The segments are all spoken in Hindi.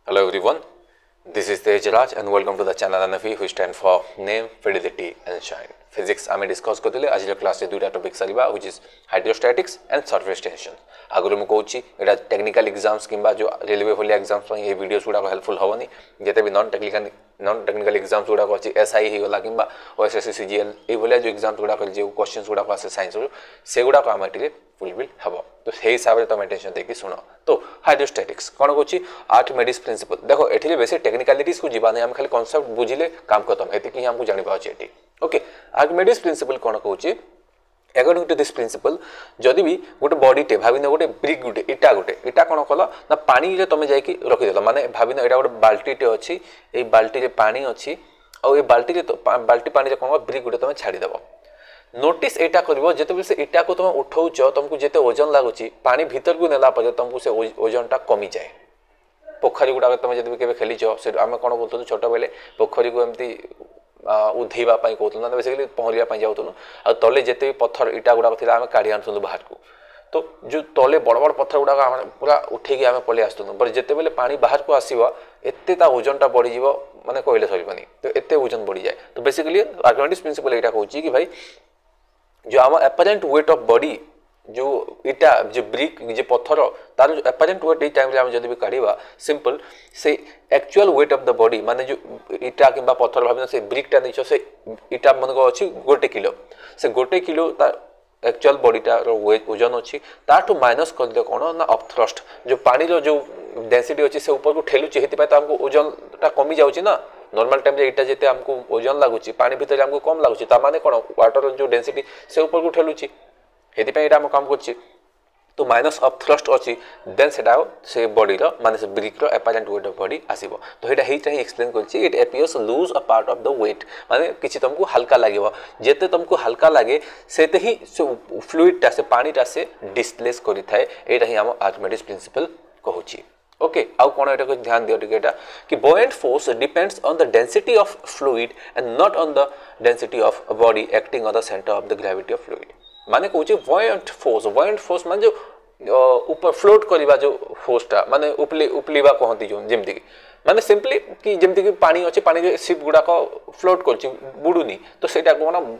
Hello everyone, this is Tejraj and welcome to the channel NFE which stand for Name, Fidelity and Shine. Physics आम डिस्कस करते आज क्लास दुईटा टॉपिक सारा which is hydrostatics and surface tension. आगुरी मुझे कहूँ यहाँ टेक्निकल एग्जाम्स कि जो रेलवे भाया एग्जाम्स ये वीडियोस गुड़ाक हेल्पफुल हेनी जिते भी नॉन टेक्निकल एग्जाम्स गुड़ाक अच्छी SI होगा कि OSSC CGL ये जो एग्जाम्स गुड़ाक जो क्वेश्चन गुड़ाक आसे साइंस से गुड़ाक आम ये फुलफिल हम तो से हिसाब से तुम अटेंशन देकी शुण तो हाइड्रोस्टैटिक्स कौन कौन आर्किमिडीज प्रिंसिपल देखो ये बेसी टेक्निकालिटीज को जीवा नहीं आम खाली कॉन्सेप्ट बुझिले काम खत्म ये हमको जानी पाचे ओके आर्किमिडीज प्रिंसिपल कौन कहूँ अकॉर्डिंग टू दिस प्रिंसिपल जदि भी गोटे बॉडीटे भाविन गोटे ब्रिक गोटे इटा कौन कल ना पानी तुम जाकि रखिदेल माने भाविन यहाँ गोटे बाल्टीटे अच्छी ये बाल्टी पानी अच्छी और ये बाल्टी बाल्टी पानी कौन ब्रिक गोटे तुम छाड़ीदेव नोटिस एटा करिवो जेते से इटा को तुम उठाउछ तुमको जेते ओजन लागुच पानी भीतर को नेला पर तुमको से ओजनटा कमी जाए पोखरी गुड़ा तुम जब भी खेलीच से आम कौन बोलूँ छोट बेले पोखरी को एमती उधेवा कहूँ ना बेसिकली पहरिया जाऊँ आ तले जिते भी पत्थर इटा गुड़ाक थी आम काढ़ी आनुलु बाहर को तो जो तले बड़ बड़ पत्थर गुड़ाक आम पूरा उठेकी आम पलि आसुलु बट जिते बेले पानी बाहर को आसो एते ओजनटा बढ़ीज माने कहले सरबनी तो एते ओजन बढ़ी जाए तो बेसिकली आर्किमिडीज प्रिंसिपल यहाँ कहूँ कि भाई जो आम एपारेंट वेट ऑफ बॉडी जो इटा जो ब्रिक जो पत्थर तार जो एपारेंट वेट ये टाइम आम जब भी काढ़ा सिंपल से actual wait of the body माने जो इटा कि पत्थर भाव से ब्रिकटा नहीं से इटा मन को अच्छी गोटे किलो से गोटे किलो तार एक्चुअल बॉडीटार ओजन अच्छी ताठू माइनस कर दिया कौन ना अपथ्रस्ट जो पानी जो डेंसिटी अच्छी से ऊपर को ठेलुची तो आमको ओजनटा कमी जाऊँगी ना नॉर्मल टाइम इटा जिते आमको ओजन लगुच पानी भितर आमको कम लगुच माने कौन वाटर जो डेंसिटी से ऊपर को ठेलुची ये आम काम कर तो माइनस ऑफ थ्रस्ट अच्छी देन से बॉडी माने से ब्रिक एपारेंट वेट ऑफ बॉडी आसो तो यहाँ ही एक्सप्लेन कर it appears lose a part of the weight माने किसी तुमको हल्का लगे जिते तुमको हल्का लगे से ही फ्लूइडटा से पानीटा से डिस्प्लेस करें यहाँ ही आम आर्किमिडीज प्रिंसिपल कहूँ ओके आउ कौन एटा को ध्यान दियो टिके कि buoyant force depends on the density of fluid and not on the density of a body acting on the center of the gravity of fluid माने कहूँ buoyant force माने जो ऊपर फ्लोट करवा जो फोर्सटा माने उपलिवा कहती जो जमती माने सिंपली कि जमती कि पानी अच्छे पानी शिप गुड़ाक फ्लोट कर बुड़ूनी तो से कौन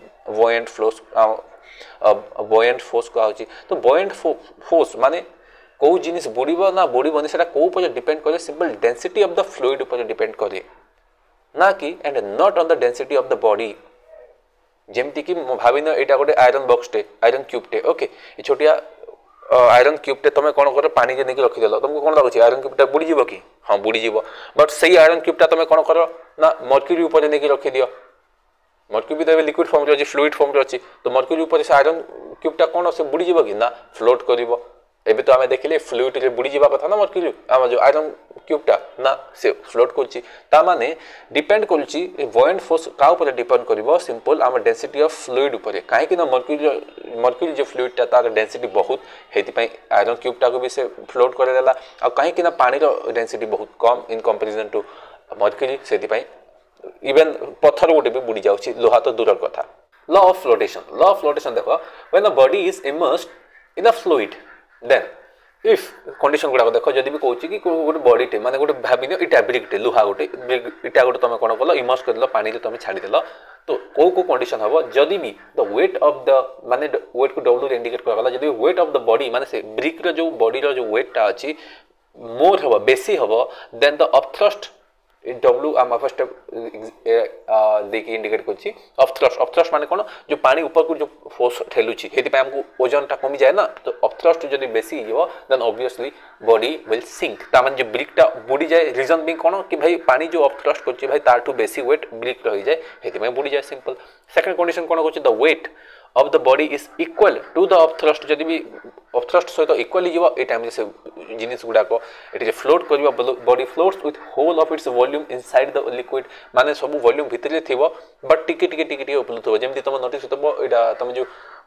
buoyant force कहूँ तो buoyant force माने कौ जिनिस बुड़ब ना बुड़बनी से कौ पर डिपेंड करे simple density of the fluid ऊपर डिपेंड करे ना कि and not on the density of the body जेमती कि भाविन यहाँ गोटे आयरन बॉक्सटे आयरन क्यूबटे ओके ये छोटिया आयरन क्यूबटे तुम कौन कर पानी नहीं रखिदेल तुमको कौन लगुच आयरन क्यूबटा बुड़ीज कि हाँ बुड़ीज बट से आयरन क्यूबटा तुम कौन कर ना मर्क्यूरी ऊपर नहीं रखिदियो मर्क्यूरी तो लिक्विड फॉर्म अच्छी फ्लूइड फॉर्म अच्छी तो मर्क्यूरी ऊपर से आयरन क्यूबटा कौन से बुड़ीज कि ना फ्लोट कर एबे तो आम देखिले फ्लूइड रे बुड़ी जावा कथा ना मर्क्यूरी आम जो आयरन क्यूबटा ना से फ्लोट करछि ता माने डिपेंड करछि buoyant फोर्स का ऊपर डिपेंड करिवो सिंपल आम डेंसिटी ऑफ फ्लूइड ऊपर काहे कि ना मर्क्यूरी जो फ्लूइडटा तार डेंसिटी बहुत हेति पई आयरन क्यूबटा को भी से फ्लोट करे देला आ काहे कि ना पानी रो डेंसिटी बहुत कम इन कंपैरिजन टू मर्क्यूरी सेति पई इवन पत्थर गोटे भी बुड़ी जाउछि लोहा तो दूर कथा लॉ ऑफ फ्लोटेशन देखो when a body is immersed in a fluid then if condition गुड़ा देख जब भी कहूँ कि गोटे बॉडीटे माने गोटे भाविन इटा ब्रिकटे लुहा गोटे इटा गोटे तुम कौन कल इमर्स कर पानी तुम छाड़देल तो कौ कंडीशन हम जदि भी द वेट ऑफ द माने वेट को डब्ल्यू इंडिकेट कराला जदि वेट ऑफ द बॉडी माने से ब्रिक जो बॉडी जो वेटटा अच्छी मोर हम बेसी हम देन द अपथ्रस्ट डब्ल्यू आम फर्स्ट देखिए इंडिकेट कर अपथ्रस्ट माने कौन जो पानी ऊपर को जो फोर्स ठेलुची हेति आमको ओजनटा कमी जाए ना तो अपथ्रस्ट जब बेसी हो then obviously body will sink तामान जो ब्रिकटा बुड़ी जाए रीजन भी कौन कि भाई पानी जो अपथ्रस्ट कर भाई तारठू बेसी वेट ब्रिक रही जाए हेति बुड़ी जाए सिंपल सेकंड कंडीशन कौन कर the weight of the body is equal to the upthrust जदि भी अपथ्रस्ट सहित इक्वल हो टाइम से जिनिस गुड़ाक ये फ्लोट कर body floats with whole of its volume inside the liquid माने सब वॉल्यूम भितर थी बट टिके उपलब्ध हो जमी तुम नोटिस होता तुम जो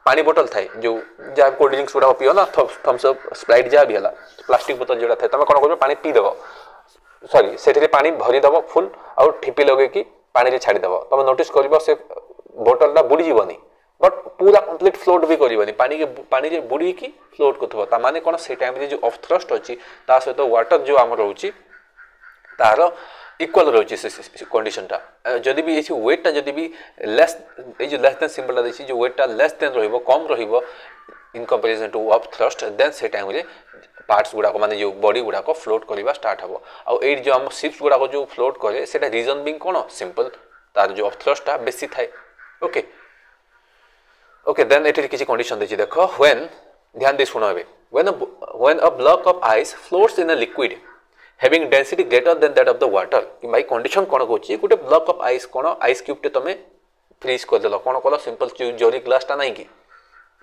पानी बोतल थाए जो जहाँ कोल्ड ड्रिंक्स गुड़ा पीओ ना थम्सअप स्प्राइट जहाँ भी है प्लास्टिक बोतल जोड़ा थाए तुम कौन कर पानी पीदेव सॉरी से पानी भरीदेव फुल आउ ठिपी लगे कि पानी छाड़ीदेव तुम नोटिस कर से बोतलटा बुड़ीजी बट पूरा कंप्लीट फ्लोट भी करनी पानी बुड़ी की फ्लोट कर माने कौन से टाइम जो अपथ्रस्ट अच्छी सहित वाटर जो आम रोचे तार इक्वल रोचे से कंडीशनटा जदि भी ये वेटटा जदि भी लेस ये लेस देन सिंबलटा देखिए जो वेटटा लेस देन रहिबो कम रहिबो in comparison to upthrust then से टाइम रे पार्ट्स गुड़ाक माने जो बॉडी गुड़ाक फ्लोट करवा स्टार्ट हम आउ ये जो आम शिप्स गुड़ाक जो फ्लोट करे सेटा रीजन बिंग कौन सिंपल तार जो ऑफ थ्रस्टा बेसी थाए ओके ओके देन एटी किसी कंडीशन देछि देखो व्हेन ध्यान दे सुनो एबे when a block of ice floats in a liquid having density greater than that of the water कि भाई condition cone Kochi Gute block of ice cone ice cube टे तमे फ्रीज कर देलो कोन कोला सिंपल जोरी ग्लास टा नहीं की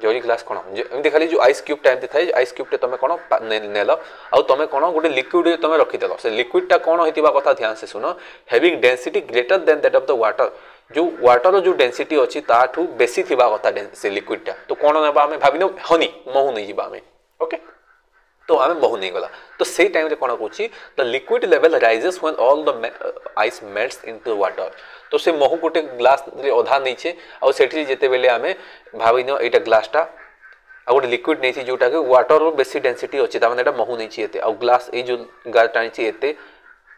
जोरी ग्लास कोन एमती खाली जो आइस क्यूब टाइम थाए आइस क्यूब टे तमे कोन नेलो आ तमे कोन गुटे लिक्विड तमे रखि देलो से लिक्विड टा कोन होतिबा कथा ध्यान से सुनो having density greater than that of the water जो वाटर जो डेंसिटी अछि ताठू बेसी थिबा कथा से लिक्विड टा तो कोन नेबा हमें भाबिनो हनी महु नहीं जिबा हमें ओके तो आम महु नहीं गला तो से टाइम रे कोन कोची the liquid level rises when all the ice melts into water तो से महु गोटे ग्लास रे ओधा नहीं छे आ सेठी जेते बेले आमे भाबिनो एटा ग्लास टा आ गोटे लिक्विड नहीं छी जोटा के वाटर रो बेसी डेंसिटी अछि ता माने एटा महु नहीं छी एते आ ग्लास ए जो गार टाणी छी एते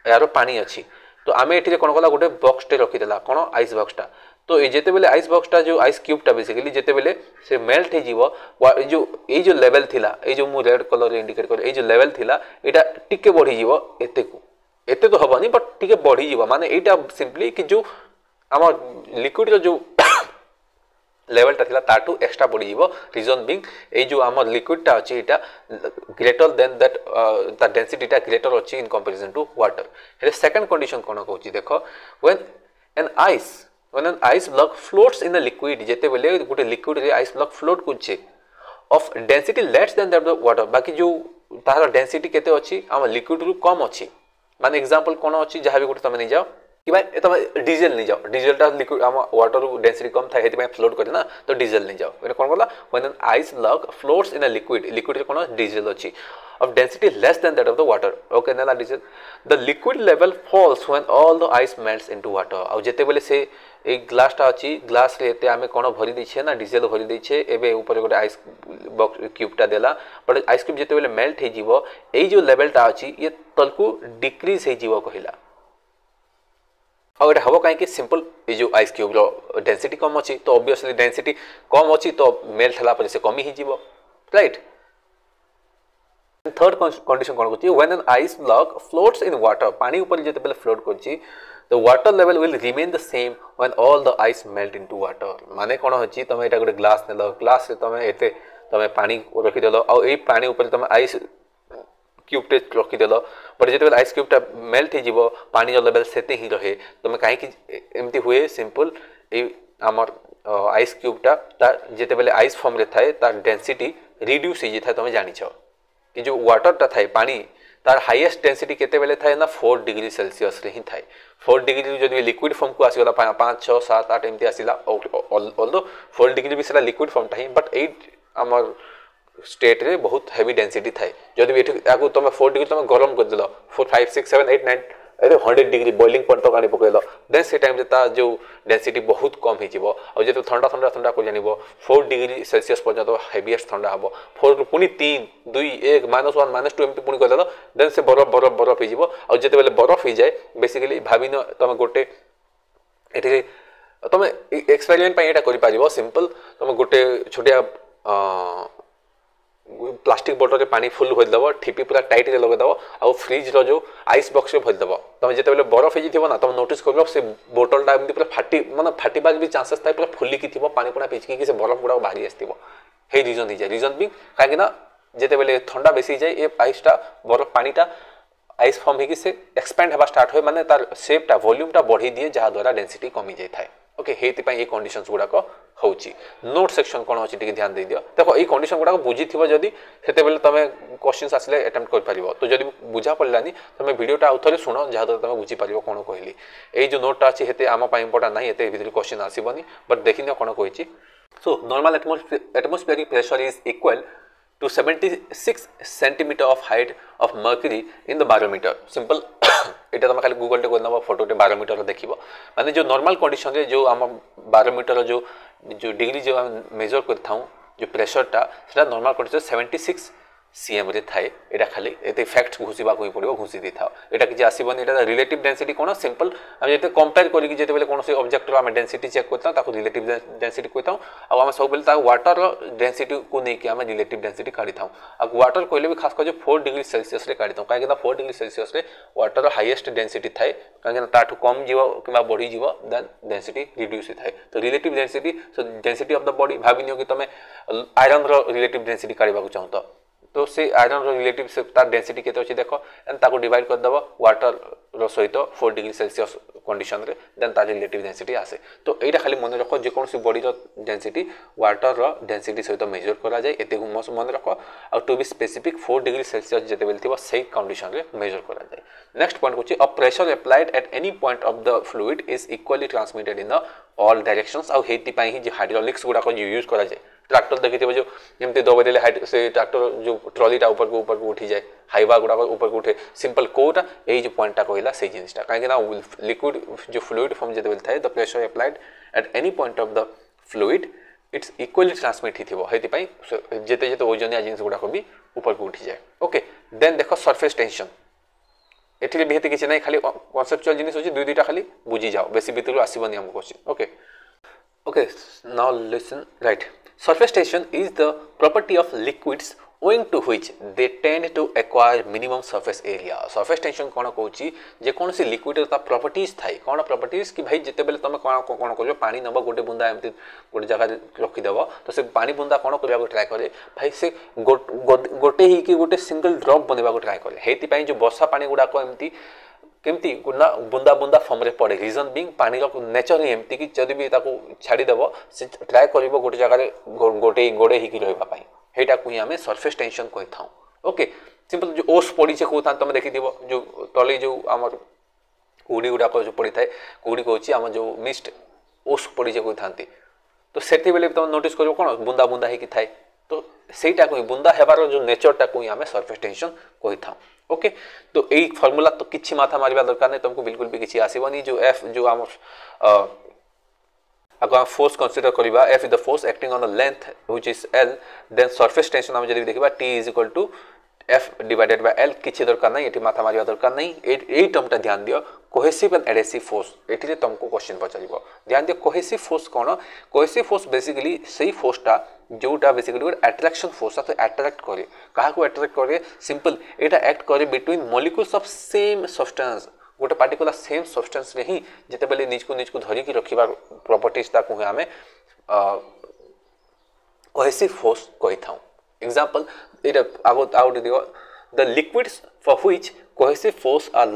यारो पानी अछि तो आमे एठी रे कोन गला गोटे बॉक्स टे रखि देला कोन आइस बॉक्स टा तो ये जेते बेले आइस बॉक्स टा जो आइस क्यूब टा बेसिकली जेते बेले से मेल्ट हे जीवो जो लेवल थिला ए जो मु रेड कलर रे इंडिकेट कर ए जो लेवल थिला एटा टिके बढ़ी जीवो एते तो हबनी बट टिके बढ़ी जीवो माने एटा सिंपली कि जो हम लिक्विड रो जो लेवल टा थिला ताटू एक्स्ट्रा बढ़ी जीवो रीजन बिंग ए जो हमर लिक्विड टा अछि एटा greater than that the density टा ग्रेटर अछि इन कंपैरिजन टू वाटर हे सेकंड कंडीशन कोन कहूची देखो when an ice block floats in a liquid जेते बेले गोटे लिक्विड रे आइस ब्लॉक फ्लोट कुछे of density less than that of water बाकी जो तार डेंसिटी केते अछि हम लिक्विड रु कम अछि माने एग्जांपल कोन अछि जहा भी गोटे तमे नै जाओ कि भाई तमे डीजल नै जाओ डीजल टा लिक्विड हम वाटर रु डेंसिटी कम था हेति में फ्लोट करे ना तो डीजल नै जाओ एने कोन बोला when an ice block floats in a liquid रे कोन डीजल अछि of density less than that of the water okay nela diesel the liquid level falls when all the ice melts into water au jete bele se a glass टा अछि ग्लास रे एते आमे कोन भरि दै छै ना डीजल भरि दै छै एबे ऊपर गोटे आइस बॉक्स क्यूब टा देला बट आइस क्यूब जते बेले मेल्ट हे जीवो ए जो लेवल टा अछि ये तलकू डिक्रीज हे जीवो कहिला और हबो काहे कि सिंपल ए जो आइस क्यूब रो डेंसिटी कम अछि तो ऑब्वियसली डेंसिटी कम अछि तो मेल्ट हला पर से कमी ही जीवो राइट थर्ड कंडीशन कोन होची when an ice block floats in water पानी ऊपर जते बेले फ्लोट करची the water level will remain the same when all the ice melt into water माने कोन होची तमे एटा गोटे ग्लास नेलो ग्लास रे तमे एते तमे पानी रखि देलो आ ए पानी ऊपर तमे आइस क्यूब टे रखि देलो बट जते बेले आइस क्यूब टा मेल्ट हे जीवो पानी जो लेवल सेते ही रहे तमे काहे कि एमती हुए सिंपल ए हमर आइस क्यूब टा जते बेले आइस फॉर्म रे थाए तार डेंसिटी रिड्यूस हे जे थाए तमे जानि छ कि जो वाटर टा थाए पानी तार हाईएस्ट डेंसिटी केते बेले थाए ना 4 डिग्री सेल्सियस रे ही थाए 4 डिग्री जदि लिक्विड फॉर्म को आसीला 5 6 7 8 एमती आसीला ऑल्दो 4 डिग्री भी सेला लिक्विड फॉर्म ता ही बट 8 हमर स्टेट रे बहुत हेवी डेंसिटी थाए जदि भी आगु तमे 4 डिग्री तमे गरम कर देलो 4 5 6 7 8 9 अरे 100 डिग्री बॉइलिंग पॉइंट तक आनी पकेलो देन से टाइम ता जो डेंसिटी बहुत कम हे जीवो और जे ठंडा ठंडा ठंडा को जानिबो 4 डिग्री सेल्सियस पर्यंत हेवीएस्ट ठंडा हबो 4 पुनी 3 2 1 -1 -2 एमपी पुनी करदेलो देन से बरफ हे जीवो और जेते बेले बरफ हे जाय बेसिकली भाबिनो तमे गोटे एठी तमे एक्सपेरिमेंट पय एटा करि पारिबो सिंपल तमे गोटे छोटिया प्लास्टिक बोतल रे पानी फुल होई दबो ठिपी पूरा टाइट रे लगे दबो आ फ्रिज रो जो आइस बॉक्स रे भल दबो तमे जेते बेले बरफ हे जिथिबो ना तमे नोटिस करबो से बोतल टा एमदी पूरा फाटी बाज भी चांसेस थाए पूरा फुली की थिबो पानी पुना पिचकी कि से बरफ गुडा बाहरी आस्तिबो हे रीजन ही जाय रीजन भी काहे कि ना जेते बेले ठंडा बेसी जाय ए आइस टा बरफ पानी टा आइस फॉर्म हे कि से एक्सपेंड हबा स्टार्ट होय माने तार शेप टा वॉल्यूम टा बढ़ी दिए जहा द्वारा डेंसिटी कमी जाय थाए ओके हेति पय ए कंडीशंस गुडा को होची नोट सेक्शन कोन होची टिके ध्यान दे दियो देखो ए कंडीशन गुडा को बुझी थिबो जदी सेते बेले तमे क्वेश्चंस आसले अटेम्प्ट कर परिबो तो जदी बुझा पड़लानी तमे वीडियोटा आउथरे सुनो जहा तमे बुझी परिबो कोन कहली ए जो नोटटा अछि हेते आमा पय इंपोर्टेंट नाही हेते भितरी क्वेश्चन आसीबनी बट देखिनो कोन कहैछि so normal atmospheric pressure is equal to 76 centimeter of height of mercury in the barometer simple एटा तमे खाली गूगल टे कोनबा फोटो टे बारोमीटर देखिबो माने जो नॉर्मल कंडीशन रे जो हम बारोमीटर जो डिग्री जो हम मेजर करथाऊ जो प्रेशर टा सेटा नॉर्मल कंडीशन 76 सीएम रे थाए एटा खाली एते फैक्ट घुसीबा को पड़ो घुसी दी था एटा कि आसीबनी एटा रिलेटिव डेंसिटी कोन सिंपल हम जेते कंपेयर करी कि जेते बेले कोन से ऑब्जेक्ट रो हम डेंसिटी चेक करता ताको रिलेटिव डेंसिटी कहता आ हम सब बेले ता वाटर रो डेंसिटी को नै कि हम रिलेटिव डेंसिटी काढी था आ वाटर कहले भी खास कर 4 डिग्री सेल्सियस रे काढी था काहे कि 4 डिग्री सेल्सियस रे वाटर रो हाईएस्ट डेंसिटी थाए काहे कि ताठू कम जीव किबा बढ़ी जीव देन डेंसिटी रिड्यूस थाए तो relative density so density of the body भाबिनियो कि तमे आयरन रो रिलेटिव डेंसिटी काढीबा को चाहतो तो से आयरन रो रिलेटिव से तार डेंसिटी केते अछि देखो एंड ताको डिवाइड कर दबो वाटर रो सहित 4 डिग्री सेल्सियस कंडीशन रे देन तार रिलेटिव डेंसिटी आसे तो एटा खाली मन रखो जे कोनसी बॉडी रो डेंसिटी वाटर रो डेंसिटी सहित मेजर करा जाय एते मस मन रखो आ to be specific 4 degree Celsius जेते बेल थिबो सेही कंडीशन रे मेजर करा जाय नेक्स्ट पॉइंट होची a pressure applied at any point of the fluid is equally transmitted in the all directions आ हेति पई ही जे हाइड्रोलिक्स गुडा को यूज करा जाय ट्रैक्टर देखिथिबो जो जेमते दबे देले हाइट से ट्रैक्टर जो ट्रॉलीटा ऊपर को उठी जाए हाइवा गुडा ऊपर को उठे सिंपल कोटा एई जो पॉइंटटा कहला से जिनिसटा काहे ना लिक्विड जो फ्लूइड फॉर्म जेते बेल थाए the pressure applied at any point of the fluid it's equally transmit हिथिबो हेति पई जेते जेते ओजनिया जिनिस गुडा को भी ऊपर को उठी जाए ओके देन देखो सरफेस टेंशन एठी बेहते किछ नै खाली कॉन्सेप्चुअल जिनिस होची दुई दुईटा खाली बुझी जाओ बेसी भितरु आसीबनी हमको question okay now listen right surface tension is the property of liquids owing to which they tend to acquire minimum surface area surface tension कोन कहूची जे कोनसी लिक्विड ता प्रॉपर्टीज थाई कोन प्रॉपर्टीज कि भाई जते बेले तमे कोन करियो पानी नबो गोटे बुंदा एमती गोटे जगह रखि देबो तो से पानी बुंदा कोन करिया को ट्राई करे भाई से गोटे ही कि गोटे सिंगल ड्रॉप बनेबा को ट्राई करे हेति पई जो वर्षा पानी गुडा को एमती केमती गुना बुंदा बुंदा फॉर्म रे पड़े रीजन बीइंग पानी रो नेचर ही एमती कि जदी भी ताको छाडी देबो से ट्राई करिवो गोटे जगह रे गोटे गोडे ही कि रहबा पई हेटा को हमें सरफेस टेंशन कहि थाउ ओके सिंपल जो ओस पड़ी से कोता तमे देखि दिबो जो तले जो हमर कुडी गुडा को जो पड़ी थाए कुडी कहूची हम जो मिस्ट ओस पड़ी से कोइ थांती तो सेति बेले तमे नोटिस करिवो कोन बुंदा बुंदा ही कि थाए तो सेटा को बुंदा हेबार जो नेचरटा को हमें सरफेस टेंशन कहि थाउ ओके तो यही फॉर्मूला तो किछि माथा मारिबा दरकार नै तुमको बिल्कुल भी किछि आसीबनी जो एफ जो हम अगर फोर्स कंसीडर करिबा F is the force acting on the length which is L then surface tension हम जदी देखिबा T is equal to F divided by L किछि दरकार नै एठी माथा मारिबा दरकार नै एई टर्मटा ध्यान दियो कोहेसिव एंड एडेसिव फोर्स एठी तुमको क्वेश्चन पचारिबो ध्यान दियो कोहेसिव फोर्स कोन कोहेसिव फोर्स बेसिकली सही फोर्सटा जोटा बेसिकली अट्रैक्शन फोर्स तो अट्रैक्ट करे कहा को अट्रैक्ट करे सिंपल एटा एक्ट करे between molecules of same substance गोटे पार्टिकुलर सेम सब्सटेंस रे ही जते बेले निज को धरि की रखिबा प्रॉपर्टीज ता को हमें कोहेसिव फोर्स कहि थाउ एग्जांपल एटा आउट दियो the liquids for which cohesive force are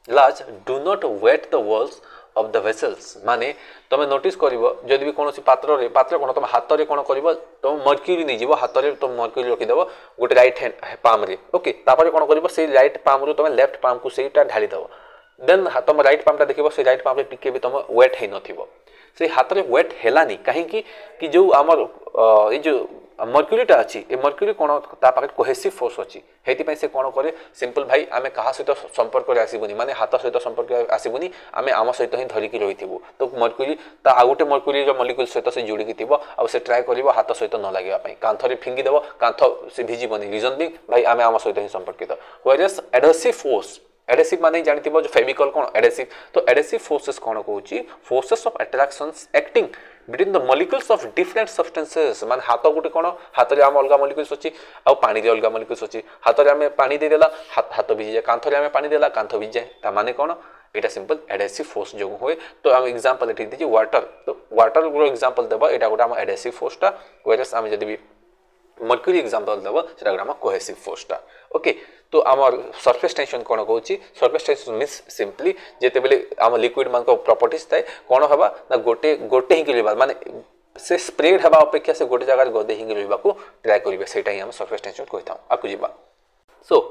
large do not wet the walls of the vessels माने तमे नोटिस करिवो जदि भी कोनोसी पात्र कोन तमे हाथ रे कोन करिवो तमे मर्क्यूरी नै जीवो हाथ रे तमे मर्क्यूरी रखि देबो गोटे राइट हैंड पाम रे ओके तापर कोन करिवो से राइट पाम रो तमे लेफ्ट पाम को सेटा ढाली देबो देन तमे राइट पामटा देखिवो से राइट पाम रे टिके भी तमे वेट है नथिवो से हाथ रे वेट हेलानी काहे कि जो हमर ए जो मर्क्यूरीटा अच्छी ए मर्क्यूरी कोन ता पाके कोहेसिव फोर्स अच्छी हेति पई से कोन करे सिंपल भाई आमे कहा सहित संपर्क रे आसीबुनी माने हाथ सहित संपर्क आसीबुनी आमे आम सहित ही धरिकी रहिथिबु तो मर्क्यूरी ता आउटे मर्क्यूरी रो मॉलिक्यूल सहित से जुड़ी थिबो आ से ट्राई करिवो हाथ सहित न लागिबा पई कांथ रे फिंगी देबो कांथ से भिजिबनी रीजन बी भाई आमे आम सहित ही संपर्कित व्हेयरएस एडहेसिव फोर्स एडेसिव माने जानथिबो जो फेविकॉल कोन एडेसिव तो एडेसिव फोर्सेस कोन कहूची forces of attractions acting between the molecules of different substances माने हाथ गुटे कोन हाथ रे हम अलगा मॉलिक्यूल्स अछि आ पानी रे अलगा मॉलिक्यूल्स अछि हाथ रे हम पानी दे देला हाथ भिज जाय कांथ रे हम पानी देला कांथ भिज जाय ता माने कोन एटा सिंपल एडेसिव फोर्स जो होय तो हम एग्जांपल एठी दिछि वाटर तो वाटर रो एग्जांपल देबा एटा गोटा हम एडेसिव फोर्स ता व्हेयरएस हम जदी भी मर्क्यूरी एग्जांपल देबा सेटा गोटा हम कोहेसिव फोर्स ता ओके तो आमर सरफेस टेंशन कोन कहूची सरफेस टेंशन मींस सिंपली जेते बेले आम लिक्विड मान को प्रॉपर्टीज थाए कोन हबा ना गोटे ही किलोबा माने से स्प्रेड हबा अपेक्षा से गोटे जगह गदे ही रहबा को ट्राई करिवे सेटा ही हम सरफेस टेंशन कहताम आकु जिबा so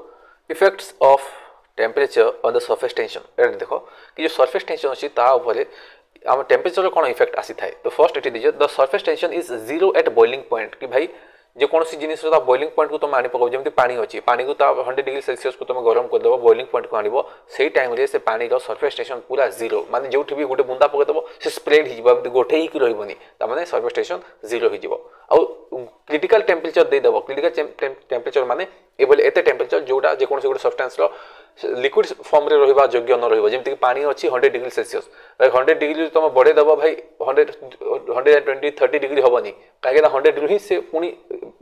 effects of temperature on the surface tension एट देखो कि जो सरफेस टेंशन अछि ता ऊपर आम टेम्परेचर कोन इफेक्ट आसी थाए तो फर्स्ट एटी दिजो the surface tension is zero at boiling point कि भाई जेकोसी जिन बॉइलिंग पॉइंट को तुम आनी पकाओ जमी पानी अच्छी पानी को 100 डिग्री सेल्सियस को तुम गरम करदेव बॉइलिंग पॉइंट को आनब से टाइम से पानी सरफेस टेंशन पूरा जीरो माने जो भी गोटे बुंदा पकईदेव से स्प्रेड हो गोटे ही रही ताने सर्फेस टेंशन जीरो हो क्रिटिकल टेम्परेचर देदेव क्रिटिकल टेम्परेचर माने एत टेम्परेचर जोटा जेकोसी गोटे सब्सटेंस लिक्विड फॉर्म रे रहिबा योग्य न रहिबो जेमति पानी अछि 100 डिग्री सेल्सियस भाई 100 डिग्री तुम बढ़े दबो भाई 120 30 डिग्री हबनी काहे 100 डिग्री से पुनी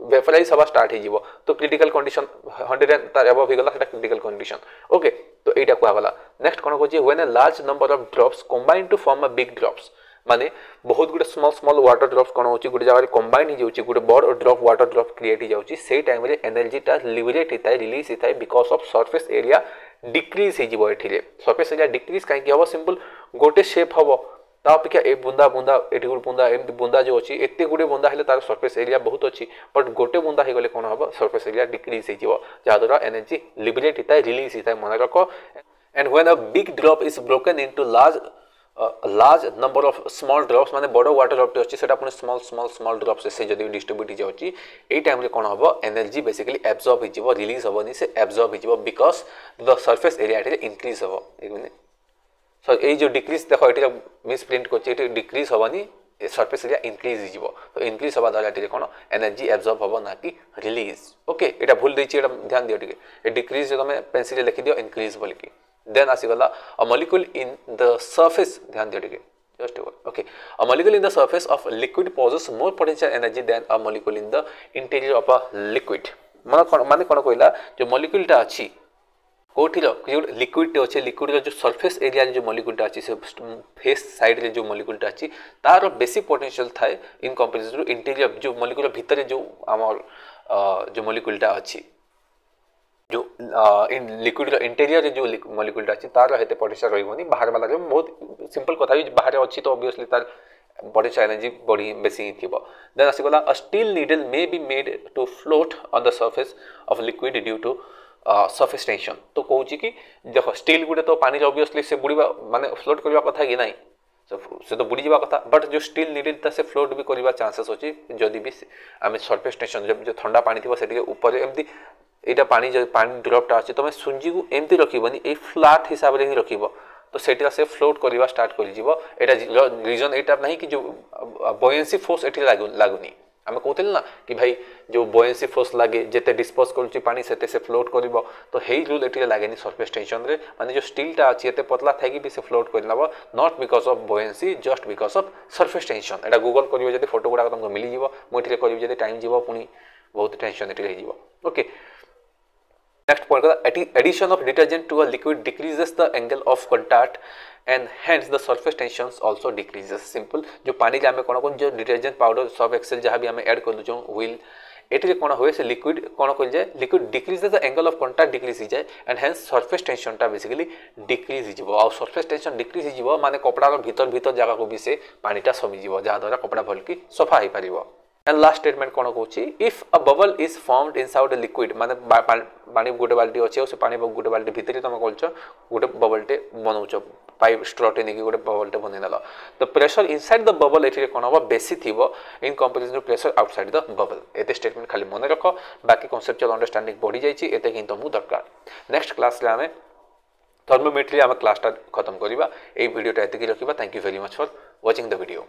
वेपराइज हवा स्टार्ट हो तो क्रिटिकल कंडीशन 100 तार अबव हो गला सेटा क्रिटिकल कंडीशन ओके तो एटा को गला नेक्स्ट कोन कहछि when a large number of drops combine to form a big drops माने बहुत गुटे स्मॉल स्मॉल वाटर ड्रॉप्स कोन होछि गुटे जगह कंबाइन हो जाउछि गुटे बड़ ड्रॉप वाटर ड्रॉप क्रिएट हो जाउछि से टाइम रे एनर्जी ता लिबरेट हिताय रिलीज हिताय because of surface area decrease हो जिवो एठिरे सरफेस एरिया डिक्रीज काहे कि हबो सिंपल गोटे शेप हबो ता अपेक्षा ए बुंदा बुंदा एठी गुटे बुंदा एमति बुंदा जो अछि एते गुटे बुंदा हेले तार सरफेस एरिया बहुत अछि बट गोटे बुंदा हे गले कोन हबो सरफेस एरिया डिक्रीज हो जिवो जा द्वारा एनर्जी लिबरेट हिताय रिलीज हिताय मन रखो and when a big drop is broken into large number of small drops माने बड़ वाटर ड्रॉप अछि सेटा पुनी स्मॉल स्मॉल स्मॉल ड्रॉप्स से जदी डिस्ट्रीब्यूट हो जाउछि एई टाइम रे कोन हबो एनर्जी बेसिकली एब्जॉर्ब हो जिवो रिलीज हबोनी से एब्जॉर्ब हो जिवो because the surface area Ete increase हबो एक मिनिट सो ए जो डिक्रीज देखो एटे मिस प्रिंट कोछि एटे डिक्रीज हबोनी सरफेस एरिया इंक्रीज हो जिवो तो इंक्रीज हबा द्वारा एटे कोन एनर्जी एब्जॉर्ब हबो ना कि रिलीज ओके एटा भूल दैछि एटा ध्यान दियो ठीक ए डिक्रीज जो तमे पेंसिल रे लिखि दियो इंक्रीज बोली कि देन आसीगला a molecule in the surface ध्यान दियो ठीक just okay a molecule in the surface of liquid possess more potential energy than a molecule in the interior of a liquid माने कोन कहला जो मॉलिक्यूल टा अछि कोठिरो जो लिक्विड अच्छे लिक्विड जो सरफेस एरिया जो मॉलिक्यूल टा अछि से फेस साइड रे जो मॉलिक्यूल टा अछि तार बेसी पोटेंशियल थाए इन कंपैरिजन टू इंटीरियर जो मॉलिक्यूल भीतर जो आमर जो मॉलिक्यूल टा अछि जो इन लिक्विड इंटीरियर जो मॉलिक्यूल अछि तार हेते पोटेंशियल रहबोनी बाहर वाला जो बहुत सिंपल कथा बाहर अछि तो ऑब्वियसली तार पोटेंशियल एनर्जी बड़ी बेसी थिबो देन आसीगला a steel needle may be made to float on the surface of liquid due to surface tension तो कहूची कि देखो स्टील गुडे तो पानी ऑब्वियसली से बुड़ीबा माने फ्लोट करबा कथा कि नाही से तो बुड़ी जावा कथा बट जो स्टील नीडल ता से फ्लोट भी करबा चांसेस अछि जदी भी आमे सरफेस टेंशन जब जो ठंडा पानी थिबो सेटिके ऊपर एमती एटा पानी जो पानी ड्रॉपटा अछि तमे सुंजी को एमती रखिबनी ए फ्लैट हिसाब रे ही रखिबो तो सेटा से फ्लोट करबा स्टार्ट कर जिवो एटा रीजन एटा नहीं कि जो बॉयंसी फोर्स एठी लागुनी आमे कहतल ना कि भाई जो बॉयंसी फोर्स लागे जेते डिस्पोज करछि पानी सेते से फ्लोट करबो तो हेई रूल एठी लागेनी सरफेस टेंशन रे माने जो स्टील टा अछि एते पतला थाई कि भी से फ्लोट कर नबो not because of buoyancy just because of surface tension एटा गूगल करियो जदी फोटो गुडा तुमको मिली जिवो मोठी करियो जदी टाइम जिवो पुनी बहुत टेंशन एठी रहि जिवो okay next point addition of detergent to a liquid decreases the angle of contact and hence the surface tensions also decreases simple जो पानी के हमें कोन जो डिटर्जेंट पाउडर सब एक्सेल जहां भी हमें ऐड कर दो व्हील एटी कोन होय से लिक्विड कोन कल जाय liquid decrease the angle of contact decrease हो जाए एंड हेंस सरफेस टेंशन टा बेसिकली डिक्रीज हो जिवो और सरफेस टेंशन डिक्रीज हो जिवो माने कपड़ा रो भीतर भीतर जगह को भी से पानीटा समी जिवो जहां द्वारा कपड़ा भलकी सफा हो पारिबो एंड लास्ट स्टेटमेंट कोन कहूची if a bubble is formed inside a liquid माने पानी गोटे बाल्टी अछि से पानी गोटे बाल्टी भीतर तुम कलछ गोटे बबलटे बनौछ पाइप स्ट्रटे नेकी गोटे बबलटे बनैनल the pressure inside the bubble एठी कोन होबो बेसी थिबो in comparison to pressure outside the bubble एते स्टेटमेंट खाली मन रखो बाकी कांसेप्चुअल अंडरस्टैंडिंग बढ़ी जाईची एते कि तुमु दरकार नेक्स्ट क्लास रे हमें थर्मोमेट्री हम क्लासटा खत्म करबा ए वीडियोटा एते कि रखिबा thank you very much for watching the video.